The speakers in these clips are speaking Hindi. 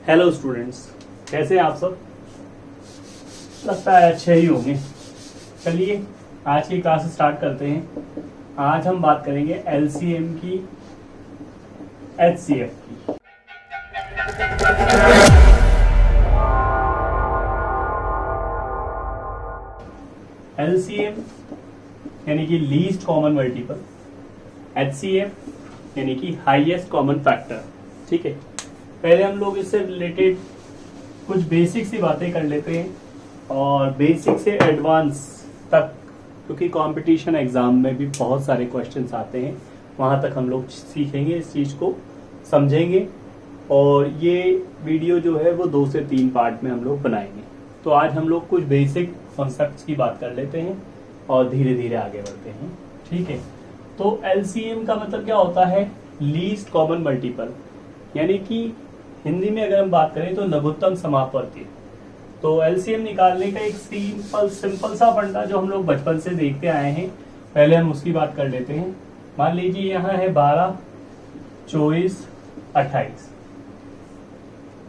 हेलो स्टूडेंट्स, कैसे हैं आप सब? लगता है अच्छे ही होंगे। चलिए आज की क्लास स्टार्ट करते हैं। आज हम बात करेंगे एलसीएम की, एचसीएफ की। एलसीएम यानी कि लीस्ट कॉमन मल्टीपल, एचसीएफ यानी कि हाईएस्ट कॉमन फैक्टर। ठीक है, पहले हम लोग इससे रिलेटेड कुछ बेसिक सी बातें कर लेते हैं और बेसिक से एडवांस तक, क्योंकि कंपटीशन एग्जाम में भी बहुत सारे क्वेश्चंस आते हैं, वहां तक हम लोग सीखेंगे, इस चीज को समझेंगे। और ये वीडियो जो है वो 2 से 3 पार्ट में हम लोग बनाएंगे। तो आज हम लोग कुछ बेसिक कॉन्सेप्ट्स की बात कर लेते हैं और धीरे धीरे आगे बढ़ते हैं। ठीक है, तो एलसीएम का मतलब क्या होता है? लीस्ट कॉमन मल्टीपल, यानी कि हिंदी में अगर हम बात करें तो लघुत्तम समापवर्ती। तो एलसीएम निकालने का एक सिंपल सा फंडा जो हम लोग बचपन से देखते आए हैं, पहले हम उसकी बात कर लेते हैं। मान लीजिए यहाँ है 12, 24, 28,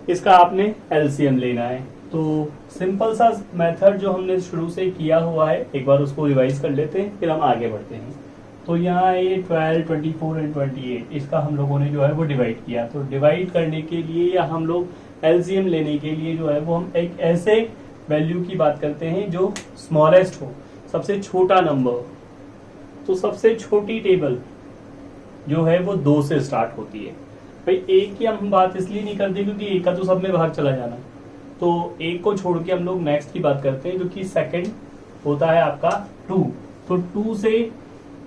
इसका आपने एलसीएम लेना है। तो सिंपल सा मेथड जो हमने शुरू से किया हुआ है, एक बार उसको रिवाइज कर लेते हैं, फिर हम आगे बढ़ते हैं। तो यहाँ ये 12, 24 एंड 28, इसका हम लोगों ने जो है वो डिवाइड किया। तो डिवाइड करने के लिए या हम लोग एलसीएम लेने के लिए जो है वो हम एक ऐसे वैल्यू की बात करते हैं जो स्मॉलेस्ट हो, सबसे छोटा नंबर। तो सबसे छोटी टेबल जो है वो 2 से स्टार्ट होती है। भाई एक की हम बात इसलिए नहीं करते क्योंकि एक का तो सब में भाग चला जाना, तो एक को छोड़ के हम लोग नेक्स्ट की बात करते हैं जो कि सेकंड होता है आपका 2। तो 2 से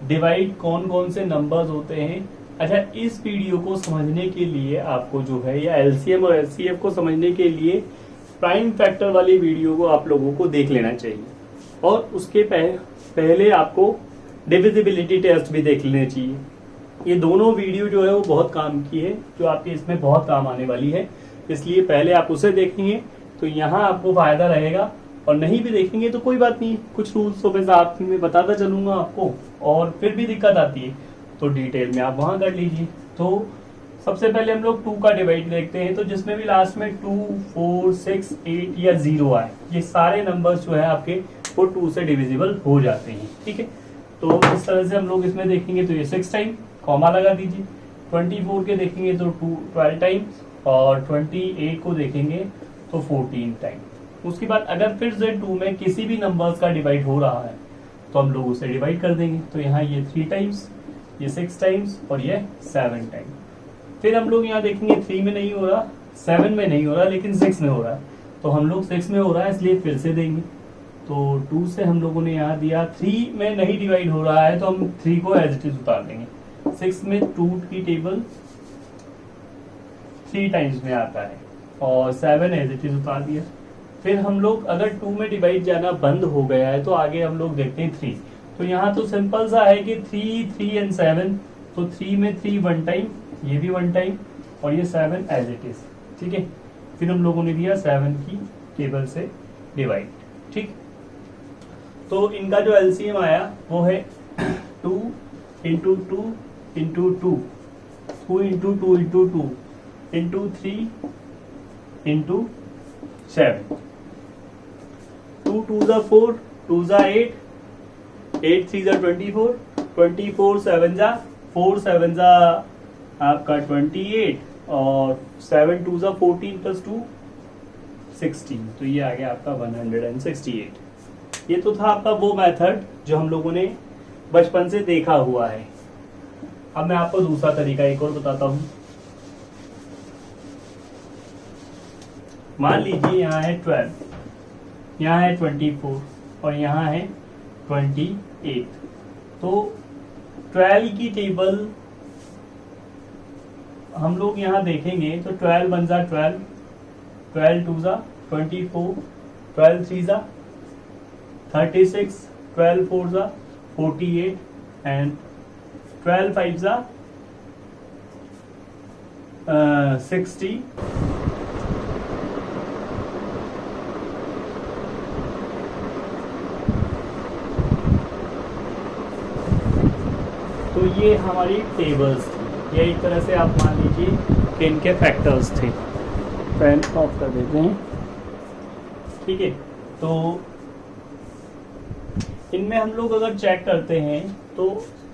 डिवाइड कौन कौन से नंबर्स होते हैं। अच्छा, इस वीडियो को समझने के लिए आपको जो है, या एलसीएम और एचसीएफ को समझने के लिए प्राइम फैक्टर वाली वीडियो को आप लोगों को देख लेना चाहिए, और उसके पहले आपको डिविजिबिलिटी टेस्ट भी देख लेना चाहिए। ये दोनों वीडियो जो है वो बहुत काम की है, जो आपके इसमें बहुत काम आने वाली है, इसलिए पहले आप उसे देखेंगे तो यहाँ आपको फायदा रहेगा। और नहीं भी देखेंगे तो कोई बात नहीं, कुछ रूल्स तो मैं साथ में बताता चलूंगा आपको, और फिर भी दिक्कत आती है तो डिटेल में आप वहां कर लीजिए। तो सबसे पहले हम लोग 2 का डिवाइड देखते हैं। तो जिसमें भी लास्ट में 2, 4, 6, 8 या 0 आए, ये सारे नंबर्स जो है आपके वो 2 से डिविजिबल हो जाते हैं। ठीक है, तो इस तरह से हम लोग इसमें देखेंगे तो ये 6 टाइम कॉमा लगा दीजिए। 24 के देखेंगे तो 12 टाइम्स, और 28 को देखेंगे तो 14 टाइम। उसके बाद अगर फिर से 2 में किसी भी नंबर्स का डिवाइड हो रहा है तो हम लोग उसे डिवाइड कर देंगे। तो यहाँ ये 3 टाइम्स, ये 6 टाइम्स और ये 7 टाइम। फिर हम लोग यहाँ देखेंगे 3 में नहीं हो रहा, 7 में नहीं हो रहा, लेकिन 6 में हो रहा है। तो हम लोग 6 में हो रहा है इसलिए फिर से देंगे। तो 2 से हम लोगों ने यहाँ दिया, 3 में नहीं डिवाइड हो रहा है तो हम 3 को एज इट इज उतार देंगे। 6 में 2 की टेबल 3 टाइम्स में आता है, और 7 एज इट इज उतार दिया। फिर हम लोग अगर 2 में डिवाइड जाना बंद हो गया है तो आगे हम लोग देखते हैं 3। तो यहाँ तो सिंपल सा है कि 3, 3 एंड 7। तो 3 में 3 1 टाइम, ये भी 1 टाइम, और ये 7 एज इट इज। ठीक है, फिर हम लोगों ने दिया 7 की टेबल से डिवाइड। ठीक, तो इनका जो एलसीएम आया वो है 2 into 2 into 2, 2 into 2 into 2 into 3 into 7। 2 2 जा 4, 2 जा 8, 8 3 जा 24, 24 7 जा 4, 7 जा आपका 28, और 7 2 जा 14 प्लस 2 16। तो ये आ गया आपका 168। ये तो था आपका वो मेथड जो हम लोगों ने बचपन से देखा हुआ है। अब मैं आपको दूसरा तरीका एक और बताता हूं। मान लीजिए यहाँ है 12, यहाँ है 24 और यहाँ है 28। तो 12 की टेबल हम लोग यहाँ देखेंगे तो 12 1 जा 12, 12 2 जा 24, 12 3 जा 36, 12 4 जा 48 एंड 12 5 जा 60। तो ये हमारी टेबल्स थी, ये एक तरह से आप मान लीजिए कि इनके फैक्टर्स थे। फैन ऑफ कर देते हैं। ठीक है, तो इनमें हम लोग अगर चेक करते हैं तो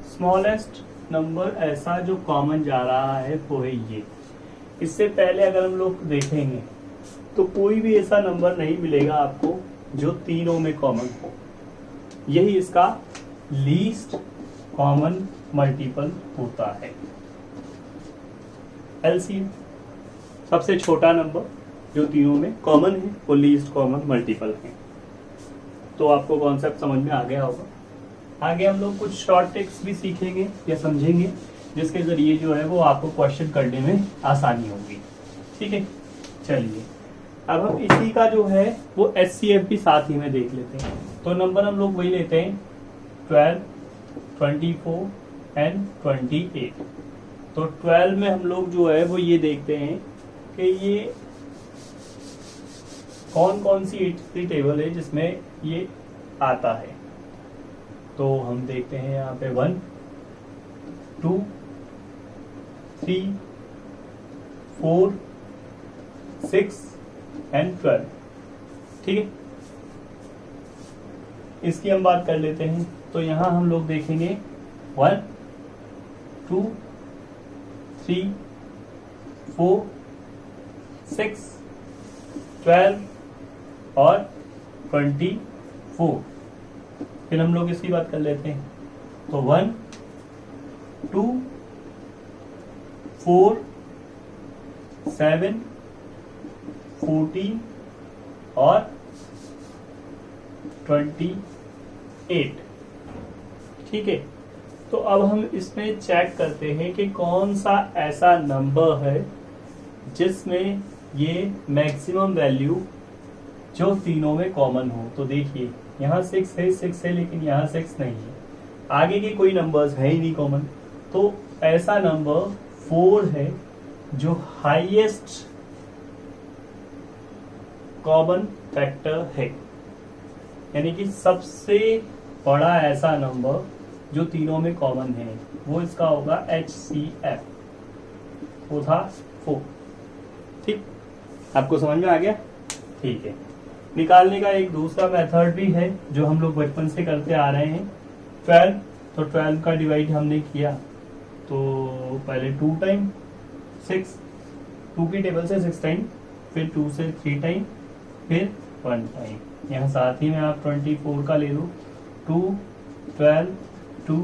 स्मॉलेस्ट नंबर ऐसा जो कॉमन जा रहा है वो है ये। इससे पहले अगर हम लोग देखेंगे तो कोई भी ऐसा नंबर नहीं मिलेगा आपको जो तीनों में कॉमन हो। यही इसका लीस्ट कॉमन मल्टीपल होता है। एलसीएम सबसे छोटा नंबर जो तीनों में कॉमन है वो लीस्ट कॉमन मल्टीपल है। तो आपको कॉन्सेप्ट समझ में आ गया होगा। आगे हम लोग कुछ शॉर्ट ट्रिक्स भी सीखेंगे या समझेंगे जिसके जरिए जो है वो आपको क्वेश्चन करने में आसानी होगी। ठीक है, चलिए अब हम इसी का जो है वो एचसीएफ भी साथ ही में देख लेते हैं। तो नंबर हम लोग वही लेते हैं 12, 24 एंड 28। तो 12 में हम लोग जो है वो ये देखते हैं कि ये कौन कौन सी एटथली टेबल है जिसमें ये आता है। तो हम देखते हैं यहाँ पे 1, 2, 3, 4, 6 एंड 12। ठीक है, इसकी हम बात कर लेते हैं। तो यहां हम लोग देखेंगे 1, 2, 3, 4, 6, 12 और 24। फिर हम लोग इसकी बात कर लेते हैं। तो 1, 2, 4, 7, 14 और 28। ठीक है, तो अब हम इसमें चेक करते हैं कि कौन सा ऐसा नंबर है जिसमें ये मैक्सिमम वैल्यू जो तीनों में कॉमन हो। तो देखिए यहाँ 6 है लेकिन यहाँ 6 नहीं है, आगे के कोई नंबर्स है ही नहीं कॉमन। तो ऐसा नंबर 4 है जो हाईएस्ट कॉमन फैक्टर है, यानी कि सबसे बड़ा ऐसा नंबर जो तीनों में कॉमन है वो इसका होगा HCF, वो था 4। ठीक, आपको समझ में आ गया? ठीक है, निकालने का एक दूसरा मेथड भी है जो हम लोग बचपन से करते आ रहे हैं। 12, तो 12 का डिवाइड हमने किया तो पहले 2 टाइम 6, 2 की टेबल से 6 टाइम, फिर 2 से 3 टाइम, फिर 1 टाइम। यहाँ साथ ही में आप 24 का ले लो, 2, 12, 2,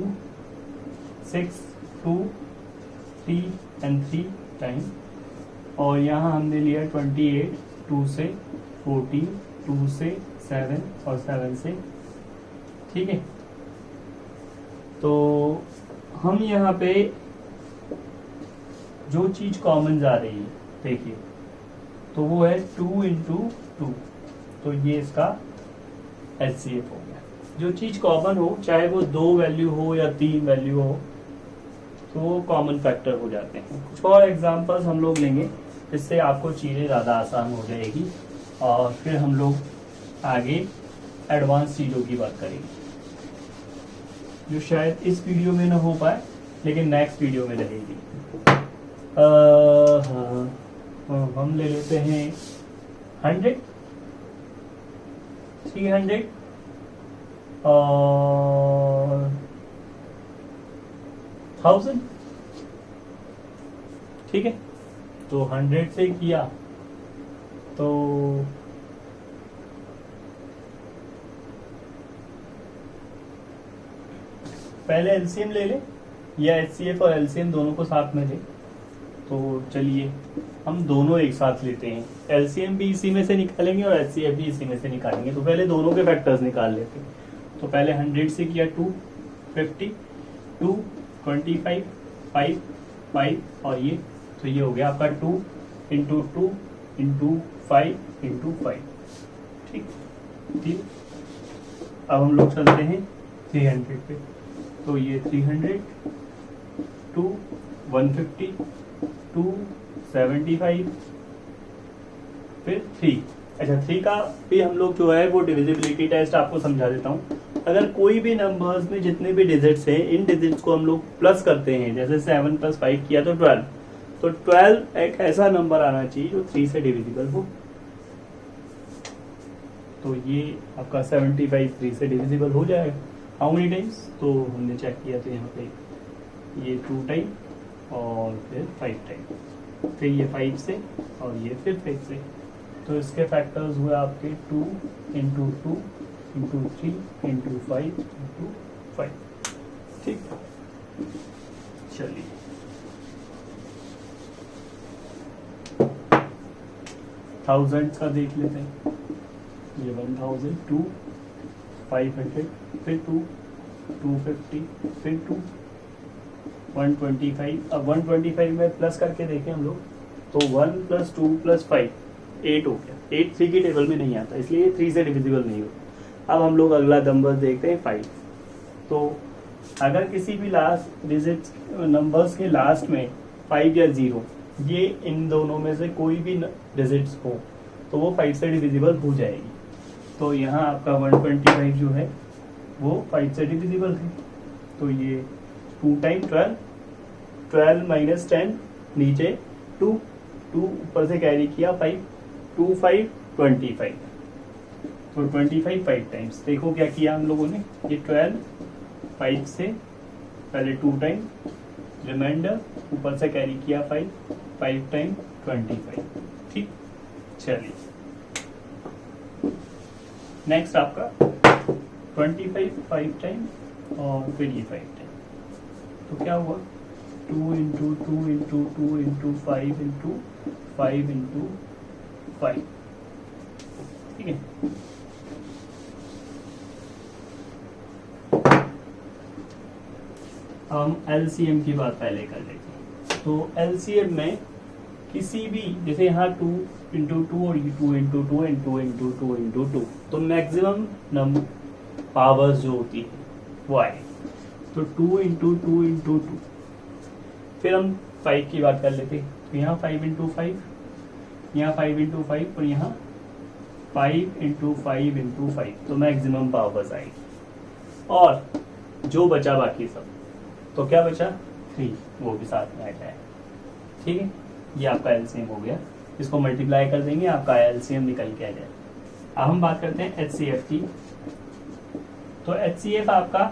6, 2, 3 एंड 3 टाइम। और यहाँ हमने लिया 28, 2 से 14, 2 से 7 और 7 से। ठीक है, तो हम यहाँ पे जो चीज कॉमन जा रही है देखिए, तो वो है 2 इंटू 2, तो ये इसका HCF हो गया। जो चीज कॉमन हो, चाहे वो 2 वैल्यू हो या 3 वैल्यू हो, तो वो कॉमन फैक्टर हो जाते हैं। कुछ और एग्जांपल्स हम लोग लेंगे जिससे आपको चीजें ज़्यादा आसान हो जाएगी और फिर हम लोग आगे एडवांस चीज़ों की बात करेंगे जो शायद इस वीडियो में ना हो पाए लेकिन नेक्स्ट वीडियो में रहेगी। हम ले लेते हैं 100, 300 और 1000। ठीक है, तो 100 से किया तो पहले एलसीएम ले ले या एचसीएफ और एलसीएम दोनों को साथ में ले। तो चलिए हम दोनों एक साथ लेते हैं, एलसीएम भी इसी में से निकालेंगे और एचसीएफ भी इसी में से निकालेंगे। तो पहले दोनों के फैक्टर्स निकाल लेते हैं। तो पहले 100 से किया 2, 50, 2, 25, 5, 5 और ये, तो ये हो गया आपका 2 इंटू 2 इंटू 5 इंटू 5। ठीक ठीक, अब हम लोग चलते हैं 300 पे। तो ये 300, 2, 150, 2, 75, फिर 3। अच्छा, 3 का भी हम लोग जो है वो डिविजिबिलिटी टेस्ट आपको समझा देता हूँ। अगर कोई भी नंबर्स में जितने भी डिजिट्स हैं, इन डिजिट्स को हम लोग प्लस करते हैं, जैसे 7 + 5 किया तो 12, तो 12 एक ऐसा नंबर आना चाहिए जो 3 से डिविजिबल हो। तो ये आपका 75 3 से डिविजिबल हो जाएगा। हाउ मेनी टाइम्स, तो हमने चेक किया तो यहाँ पे ये 2 टाइम और फिर 5 टाइम, फिर ये 5 से और ये फिर 5 से। तो इसके फैक्टर्स हुए आपके 2 इंटू 2 इंटू 3 इंटू 5 इंटू 5। ठीक, चलिए थाउजेंड का देख लेते हैं। ये 1000, 2, 500, फिर 2, 250, फिर 2, 125। अब 125 में प्लस करके देखें हम लोग, तो 1 + 2 + 5 8 हो गया। 8 3 की टेबल में नहीं आता, इसलिए 3 से डिविजिबल नहीं होता। अब हम लोग अगला नंबर देखते हैं 5। तो अगर किसी भी लास्ट डिजिट नंबर्स के लास्ट में 5 या 0, ये इन दोनों में से कोई भी डिजिट्स हो तो वो 5 से डिविजिबल हो जाएगी। तो यहाँ आपका 125 जो है वो 5 से डिविजिबल है। तो ये 2 टाइम 12, 12 - 10 नीचे 2, 2 ऊपर से कैरी किया 5, 2 5 25। तो 25 5 टाइम्स। देखो क्या किया हम लोगों ने, ये 12 5 से पहले 2 टाइम, रिमाइंडर ऊपर से कैरी किया 5, 5 टाइम 25। ठीक, चलिए नेक्स्ट आपका 25 5 टाइम और फिर ये 5 टाइम। तो क्या हुआ, 2 into 2 into 2 into 5 into 5 into 5। ठीक है, हम LCM की बात पहले कर लेते हैं। तो LCM में किसी भी, जैसे यहाँ 2 इंटू 2 और ये 2 इंटू 2 इंटू इंटू 2 इंटू 2, तो मैक्सिमम नंबर पावर्स जो होती है वो आए। तो 2 इंटू 2 इंटू 2, फिर हम 5 की बात कर लेते हैं। तो यहाँ 5 इंटू 5, यहाँ 5 इंटू 5 और यहाँ 5 इंटू 5 इंटू 5, तो मैक्सिमम पावर्स आएगी। और जो बचा बाकी सब, तो क्या बचा 3, वो भी साथ में आ जाए। ठीक है, ये आपका LCM हो गया। इसको मल्टीप्लाई कर देंगे, आपका LCM निकल के आ जाए। अब हम बात करते हैं HCF की। तो HCF आपका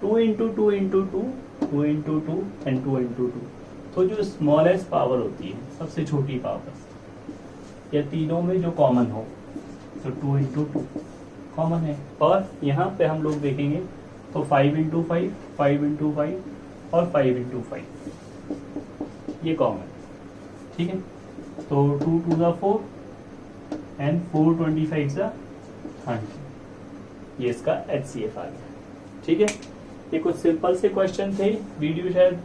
2 into 2 into 2, 2 into 2 and 2 into 2। तो जो स्मॉलेस्ट पावर होती है, सबसे छोटी पावर, या तीनों में जो कॉमन हो, तो 2 इंटू 2 कॉमन है। और यहाँ पे हम लोग देखेंगे तो 5 इंटू 5, 5 इंटू 5 और 5 इंटू 5 ये कॉमन। ठीक है, तो 2 2 ज़ा 4 एंड 4 25 ज़ा 100। ये इसका HCF आ गया। ठीक है, ये कुछ सिंपल से क्वेश्चन थे। वीडियो शायद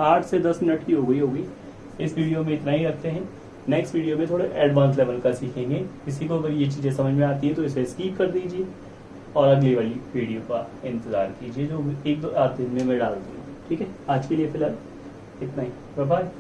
8 से 10 मिनट की हो गई होगी। इस वीडियो में इतना ही रखते हैं। नेक्स्ट वीडियो में थोड़े एडवांस लेवल का सीखेंगे। किसी को अगर ये चीज़ें समझ में आती है तो इसे स्किप कर दीजिए और अगली वाली वीडियो का इंतज़ार कीजिए, जो 1-2 दिन में मैं डाल दूँगा। ठीक है, आज के लिए फिलहाल इतना ही। Bye bye.